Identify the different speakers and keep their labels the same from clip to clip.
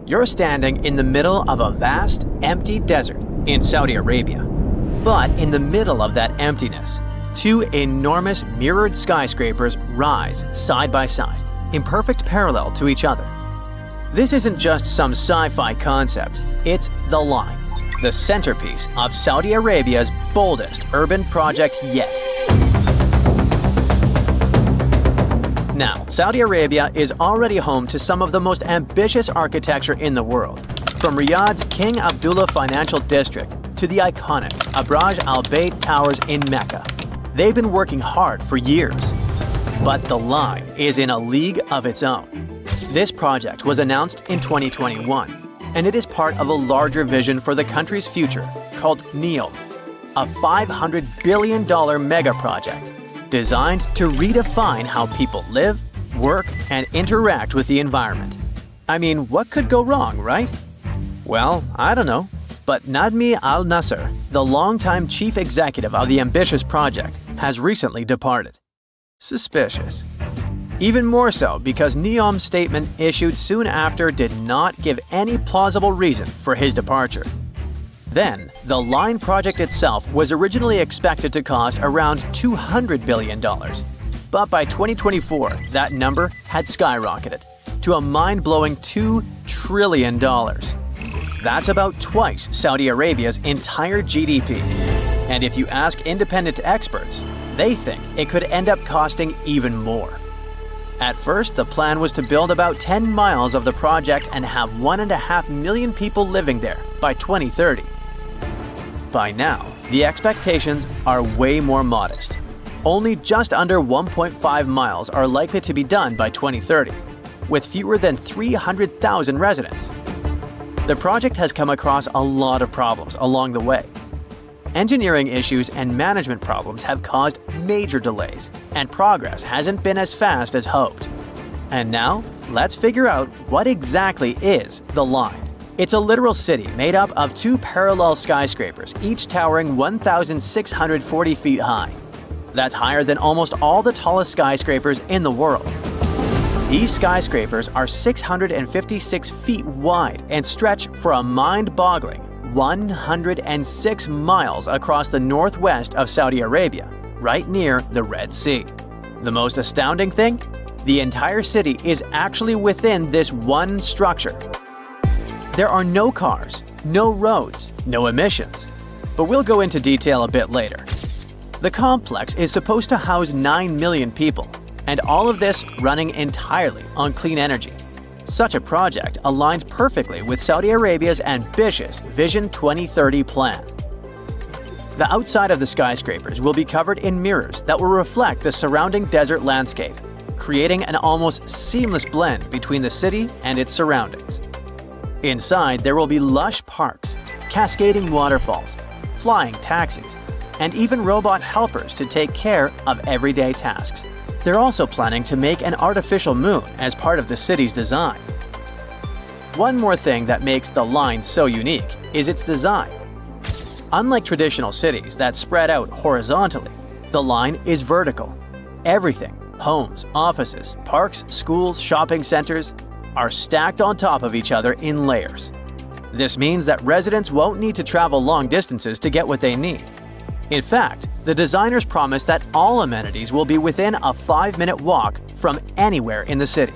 Speaker 1: You're standing in the middle of a vast, empty desert in Saudi Arabia. But in the middle of that emptiness, two enormous mirrored skyscrapers rise side by side, in perfect parallel to each other. This isn't just some sci-fi concept, it's the Line, the centerpiece of Saudi Arabia's boldest urban project yet. Now, Saudi Arabia is already home to some of the most ambitious architecture in the world, from Riyadh's King Abdullah Financial District to the iconic Abraj Al Bayt Towers in Mecca. They've been working hard for years. But the Line is in a league of its own. This project was announced in 2021, and it is part of a larger vision for the country's future called NEOM, a $500 billion mega project designed to redefine how people live, work, and interact with the environment. I mean, what could go wrong, right? Well, I don't know. But Nadmi Al Nasser, the longtime chief executive of the ambitious project, has recently departed. Suspicious. Even more so because NEOM's statement issued soon after did not give any plausible reason for his departure. Then, the Line project itself was originally expected to cost around $200 billion. But by 2024, that number had skyrocketed to a mind-blowing $2 trillion. That's about twice Saudi Arabia's entire GDP. And if you ask independent experts, they think it could end up costing even more. At first, the plan was to build about 10 miles of the project and have 1.5 million people living there by 2030. By now, the expectations are way more modest. Only just under 1.5 miles are likely to be done by 2030, with fewer than 300,000 residents. The project has come across a lot of problems along the way. Engineering issues and management problems have caused major delays, and progress hasn't been as fast as hoped. And now, let's figure out what exactly is the Line. It's a literal city made up of two parallel skyscrapers, each towering 1,640 feet high. That's higher than almost all the tallest skyscrapers in the world. These skyscrapers are 656 feet wide and stretch for a mind-boggling 106 miles across the northwest of Saudi Arabia, right near the Red Sea. The most astounding thing? The entire city is actually within this one structure. There are no cars, no roads, no emissions. But we'll go into detail a bit later. The complex is supposed to house 9 million people, and all of this running entirely on clean energy. Such a project aligns perfectly with Saudi Arabia's ambitious Vision 2030 plan. The outside of the skyscrapers will be covered in mirrors that will reflect the surrounding desert landscape, creating an almost seamless blend between the city and its surroundings. Inside, there will be lush parks, cascading waterfalls, flying taxis, and even robot helpers to take care of everyday tasks. They're also planning to make an artificial moon as part of the city's design. One more thing that makes the Line so unique is its design. Unlike traditional cities that spread out horizontally, the Line is vertical. Everything, homes, offices, parks, schools, shopping centers, are stacked on top of each other in layers. This means that residents won't need to travel long distances to get what they need. In fact, the designers promise that all amenities will be within a 5-minute walk from anywhere in the city.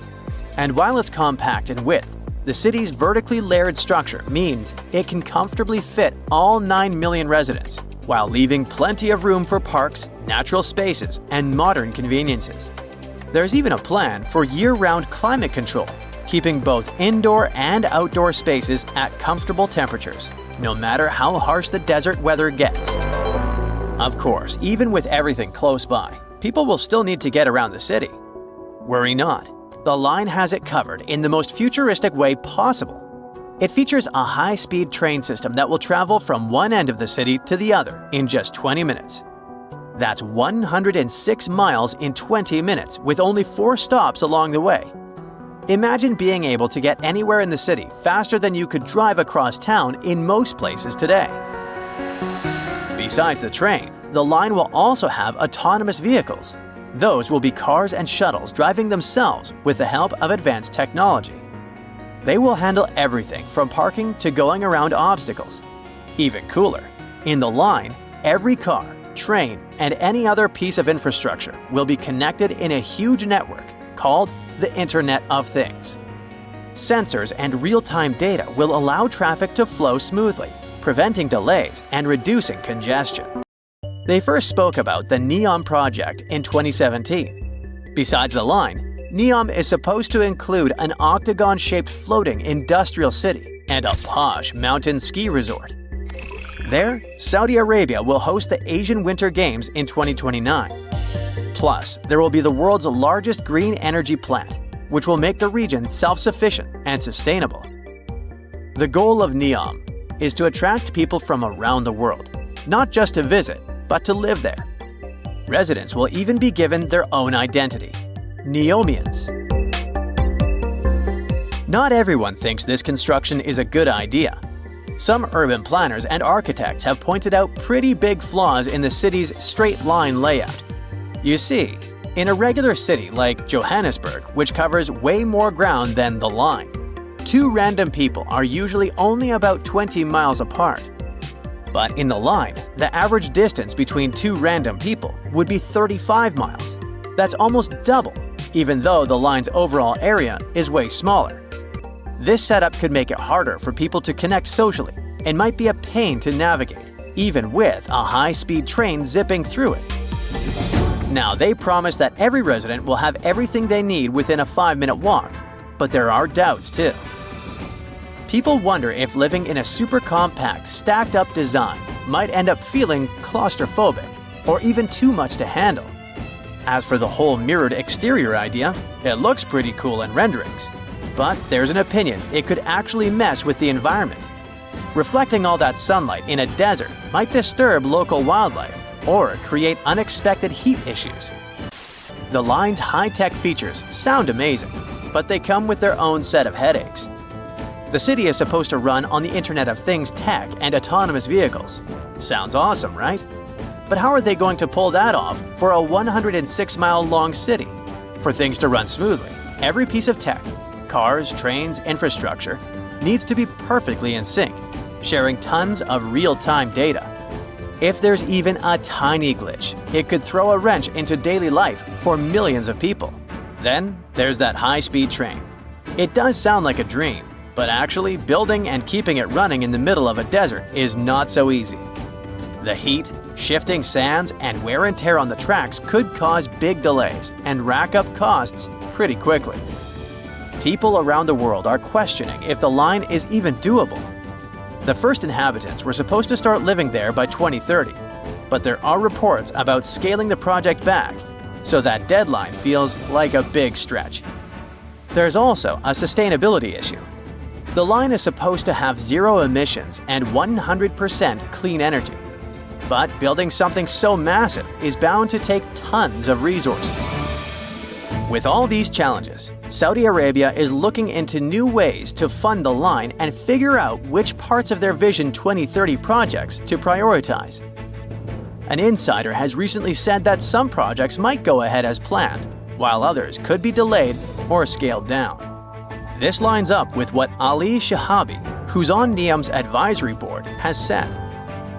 Speaker 1: And while it's compact in width, the city's vertically layered structure means it can comfortably fit all 9 million residents, while leaving plenty of room for parks, natural spaces, and modern conveniences. There's even a plan for year-round climate control, keeping both indoor and outdoor spaces at comfortable temperatures, no matter how harsh the desert weather gets. Of course, even with everything close by, people will still need to get around the city. Worry not, the Line has it covered in the most futuristic way possible. It features a high-speed train system that will travel from one end of the city to the other in just 20 minutes. That's 106 miles in 20 minutes with only 4 stops along the way. Imagine being able to get anywhere in the city faster than you could drive across town in most places today. Besides the train, the Line will also have autonomous vehicles. Those will be cars and shuttles driving themselves with the help of advanced technology. They will handle everything from parking to going around obstacles. Even cooler, in the line, every car, train, and any other piece of infrastructure will be connected in a huge network called the Internet of Things. Sensors and real-time data will allow traffic to flow smoothly, preventing delays and reducing congestion. They first spoke about the NEOM project in 2017. Besides the line, NEOM is supposed to include an octagon-shaped floating industrial city and a posh mountain ski resort. There, Saudi Arabia will host the Asian Winter Games in 2029. Plus, there will be the world's largest green energy plant, which will make the region self-sufficient and sustainable. The goal of NEOM is to attract people from around the world, not just to visit, but to live there. Residents will even be given their own identity, Neomians. Not everyone thinks this construction is a good idea. Some urban planners and architects have pointed out pretty big flaws in the city's straight-line layout. You see, in a regular city like Johannesburg, which covers way more ground than the line, two random people are usually only about 20 miles apart. But in the line, the average distance between two random people would be 35 miles. That's almost double, even though the line's overall area is way smaller. This setup could make it harder for people to connect socially and might be a pain to navigate, even with a high-speed train zipping through it. Now, they promise that every resident will have everything they need within a 5-minute walk, but there are doubts too. People wonder if living in a super compact, stacked-up design might end up feeling claustrophobic or even too much to handle. As for the whole mirrored exterior idea, it looks pretty cool in renderings. But there's an opinion it could actually mess with the environment. Reflecting all that sunlight in a desert might disturb local wildlife or create unexpected heat issues. The line's high-tech features sound amazing, but they come with their own set of headaches. The city is supposed to run on the Internet of Things tech and autonomous vehicles. Sounds awesome, right? But how are they going to pull that off for a 106-mile-long city? For things to run smoothly, every piece of tech, cars, trains, infrastructure, needs to be perfectly in sync, sharing tons of real-time data. If there's even a tiny glitch, it could throw a wrench into daily life for millions of people. Then there's that high-speed train. It does sound like a dream, but actually building and keeping it running in the middle of a desert is not so easy. The heat, shifting sands, and wear and tear on the tracks could cause big delays and rack up costs pretty quickly. People around the world are questioning if the line is even doable. The first inhabitants were supposed to start living there by 2030, but there are reports about scaling the project back, so that deadline feels like a big stretch. There's also a sustainability issue. The line is supposed to have zero emissions and 100% clean energy. But building something so massive is bound to take tons of resources. With all these challenges, Saudi Arabia is looking into new ways to fund the line and figure out which parts of their Vision 2030 projects to prioritize. An insider has recently said that some projects might go ahead as planned, while others could be delayed or scaled down. This lines up with what Ali Shahabi, who's on NEOM's advisory board, has said.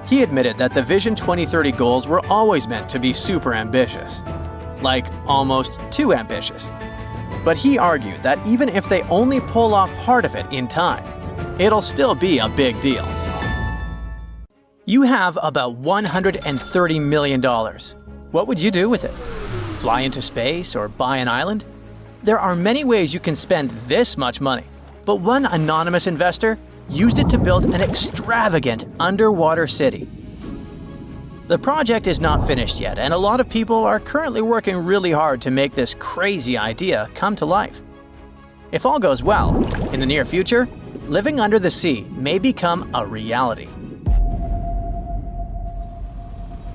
Speaker 1: He admitted that the Vision 2030 goals were always meant to be super ambitious. Like, almost too ambitious. But he argued that even if they only pull off part of it in time, it'll still be a big deal. You have about $130 million. What would you do with it? Fly into space or buy an island? There are many ways you can spend this much money, but one anonymous investor used it to build an extravagant underwater city. The project is not finished yet, and a lot of people are currently working really hard to make this crazy idea come to life. If all goes well, in the near future, living under the sea may become a reality.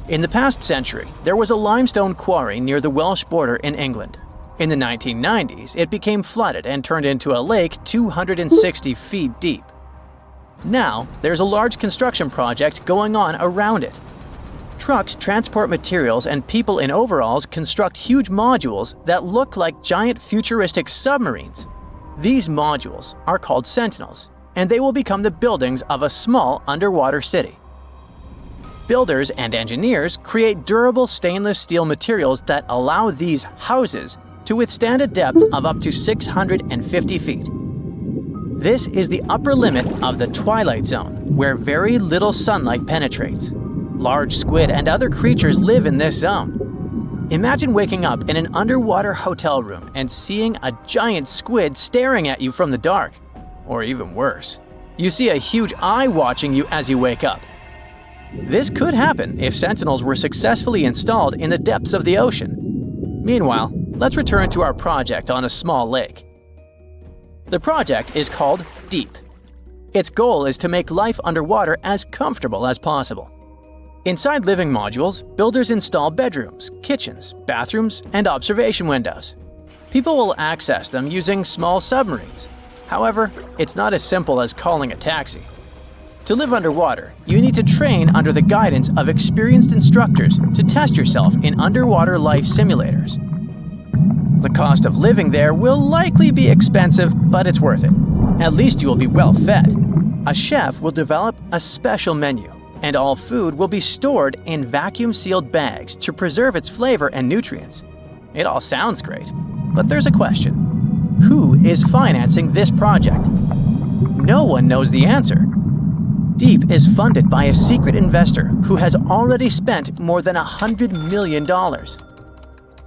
Speaker 1: In the past century, there was a limestone quarry near the Welsh border in England. In the 1990s, it became flooded and turned into a lake 260 feet deep. Now, there's a large construction project going on around it. Trucks transport materials and people in overalls construct huge modules that look like giant futuristic submarines. These modules are called sentinels, and they will become the buildings of a small underwater city. Builders and engineers create durable stainless steel materials that allow these houses to withstand a depth of up to 650 feet. This is the upper limit of the twilight zone, where very little sunlight penetrates. Large squid and other creatures live in this zone. Imagine waking up in an underwater hotel room and seeing a giant squid staring at you from the dark. Or even worse, you see a huge eye watching you as you wake up. This could happen if sentinels were successfully installed in the depths of the ocean. Meanwhile, let's return to our project on a small lake. The project is called Deep. Its goal is to make life underwater as comfortable as possible. Inside living modules, builders install bedrooms, kitchens, bathrooms, and observation windows. People will access them using small submarines. However, it's not as simple as calling a taxi. To live underwater, you need to train under the guidance of experienced instructors to test yourself in underwater life simulators. The cost of living there will likely be expensive, but it's worth it. At least you will be well fed. A chef will develop a special menu, and all food will be stored in vacuum-sealed bags to preserve its flavor and nutrients. It all sounds great, but there's a question. Who is financing this project? No one knows the answer. Deep is funded by a secret investor who has already spent more than $100 million.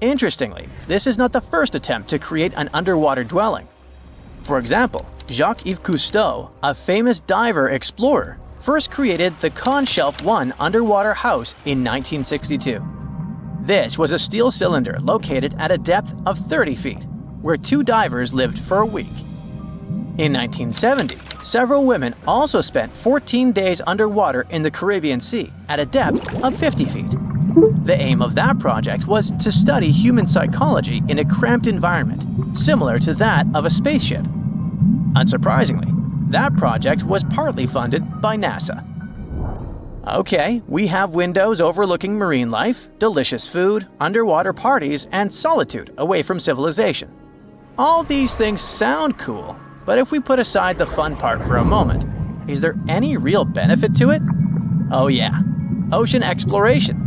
Speaker 1: Interestingly, this is not the first attempt to create an underwater dwelling. For example, Jacques-Yves Cousteau, a famous diver explorer, first created the Conshelf 1 underwater house in 1962. This was a steel cylinder located at a depth of 30 feet, where 2 divers lived for a week. In 1970, several women also spent 14 days underwater in the Caribbean Sea at a depth of 50 feet. The aim of that project was to study human psychology in a cramped environment, similar to that of a spaceship. Unsurprisingly, that project was partly funded by NASA. Okay, we have windows overlooking marine life, delicious food, underwater parties, and solitude away from civilization. All these things sound cool, but if we put aside the fun part for a moment, is there any real benefit to it? Oh yeah, ocean exploration.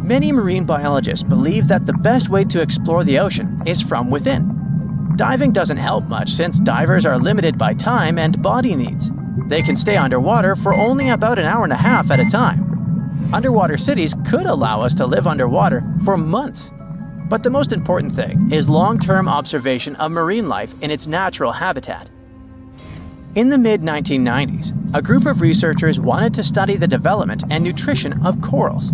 Speaker 1: Many marine biologists believe that the best way to explore the ocean is from within. Diving doesn't help much since divers are limited by time and body needs. They can stay underwater for only about an hour and a half at a time. Underwater cities could allow us to live underwater for months. But the most important thing is long-term observation of marine life in its natural habitat. In the mid-1990s, a group of researchers wanted to study the development and nutrition of corals.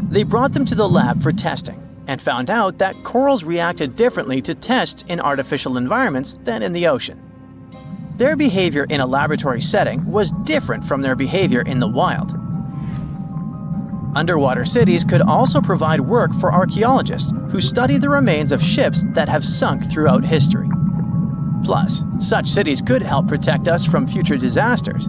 Speaker 1: They brought them to the lab for testing and found out that corals reacted differently to tests in artificial environments than in the ocean. Their behavior in a laboratory setting was different from their behavior in the wild. Underwater cities could also provide work for archaeologists who study the remains of ships that have sunk throughout history. Plus, such cities could help protect us from future disasters.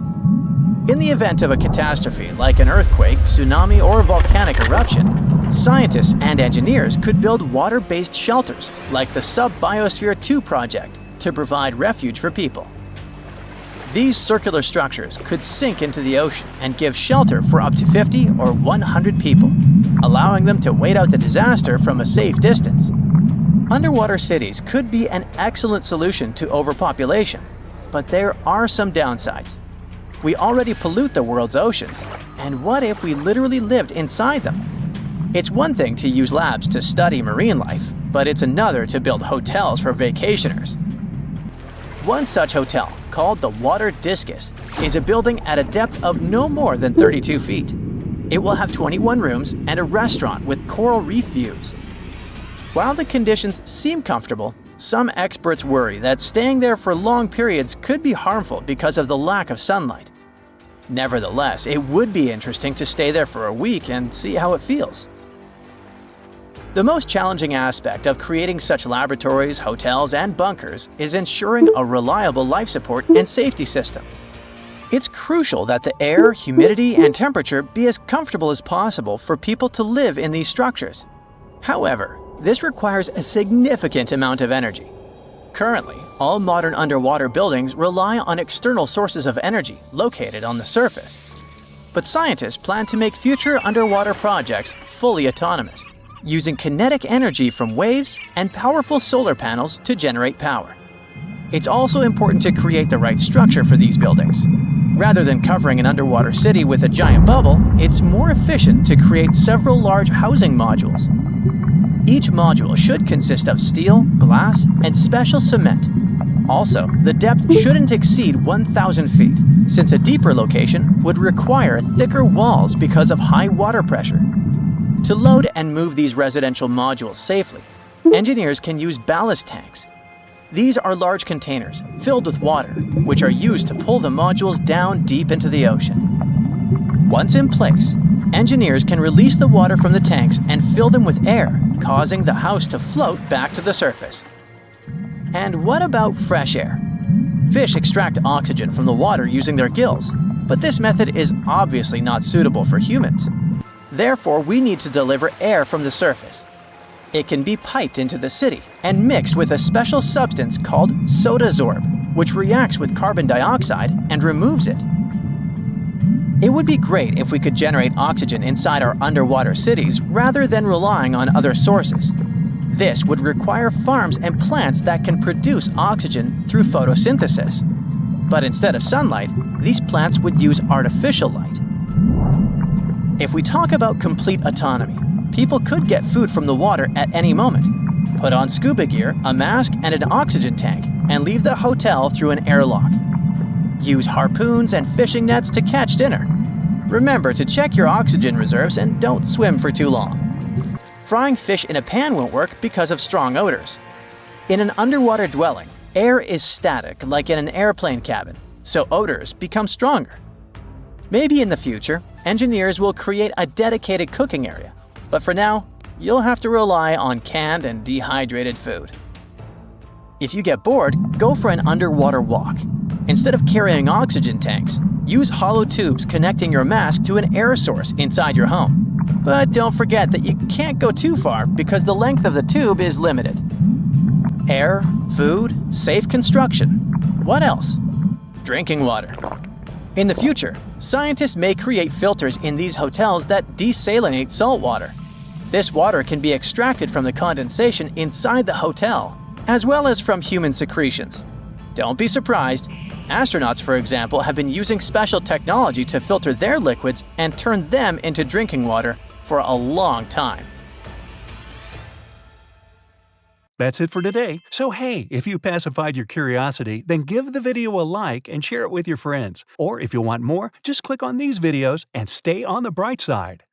Speaker 1: In the event of a catastrophe like an earthquake, tsunami, or volcanic eruption, scientists and engineers could build water-based shelters like the Sub-Biosphere 2 project to provide refuge for people. These circular structures could sink into the ocean and give shelter for up to 50 or 100 people, allowing them to wait out the disaster from a safe distance. Underwater cities could be an excellent solution to overpopulation, but there are some downsides. We already pollute the world's oceans, and what if we literally lived inside them? It's one thing to use labs to study marine life, but it's another to build hotels for vacationers. One such hotel, called the Water Discus, is a building at a depth of no more than 32 feet. It will have 21 rooms and a restaurant with coral reef views. While the conditions seem comfortable, some experts worry that staying there for long periods could be harmful because of the lack of sunlight. Nevertheless, it would be interesting to stay there for a week and see how it feels. The most challenging aspect of creating such laboratories, hotels, and bunkers is ensuring a reliable life support and safety system. It's crucial that the air, humidity, and temperature be as comfortable as possible for people to live in these structures. However, this requires a significant amount of energy. Currently, all modern underwater buildings rely on external sources of energy located on the surface. But scientists plan to make future underwater projects fully autonomous, using kinetic energy from waves and powerful solar panels to generate power. It's also important to create the right structure for these buildings. Rather than covering an underwater city with a giant bubble, it's more efficient to create several large housing modules. Each module should consist of steel, glass, and special cement. Also, the depth shouldn't exceed 1,000 feet, since a deeper location would require thicker walls because of high water pressure. To load and move these residential modules safely, engineers can use ballast tanks. These are large containers filled with water, which are used to pull the modules down deep into the ocean. Once in place, engineers can release the water from the tanks and fill them with air, causing the house to float back to the surface. And what about fresh air? Fish extract oxygen from the water using their gills, but this method is obviously not suitable for humans. Therefore, we need to deliver air from the surface. It can be piped into the city and mixed with a special substance called sodazorb, which reacts with carbon dioxide and removes it. It would be great if we could generate oxygen inside our underwater cities rather than relying on other sources. This would require farms and plants that can produce oxygen through photosynthesis. But instead of sunlight, these plants would use artificial light. If we talk about complete autonomy, people could get food from the water at any moment, put on scuba gear, a mask, and an oxygen tank, and leave the hotel through an airlock. Use harpoons and fishing nets to catch dinner. Remember to check your oxygen reserves and don't swim for too long. Frying fish in a pan won't work because of strong odors. In an underwater dwelling, air is static like in an airplane cabin, so odors become stronger. Maybe in the future, engineers will create a dedicated cooking area, but for now, you'll have to rely on canned and dehydrated food. If you get bored, go for an underwater walk. Instead of carrying oxygen tanks, use hollow tubes connecting your mask to an air source inside your home. But don't forget that you can't go too far because the length of the tube is limited. Air, food, safe construction. What else? Drinking water. In the future, scientists may create filters in these hotels that desalinate salt water. This water can be extracted from the condensation inside the hotel, as well as from human secretions. Don't be surprised. Astronauts, for example, have been using special technology to filter their liquids and turn them into drinking water for a long time.
Speaker 2: That's it for today. So hey, if you pacified your curiosity, then give the video a like and share it with your friends. Or if you want more, just click on these videos and stay on the bright side.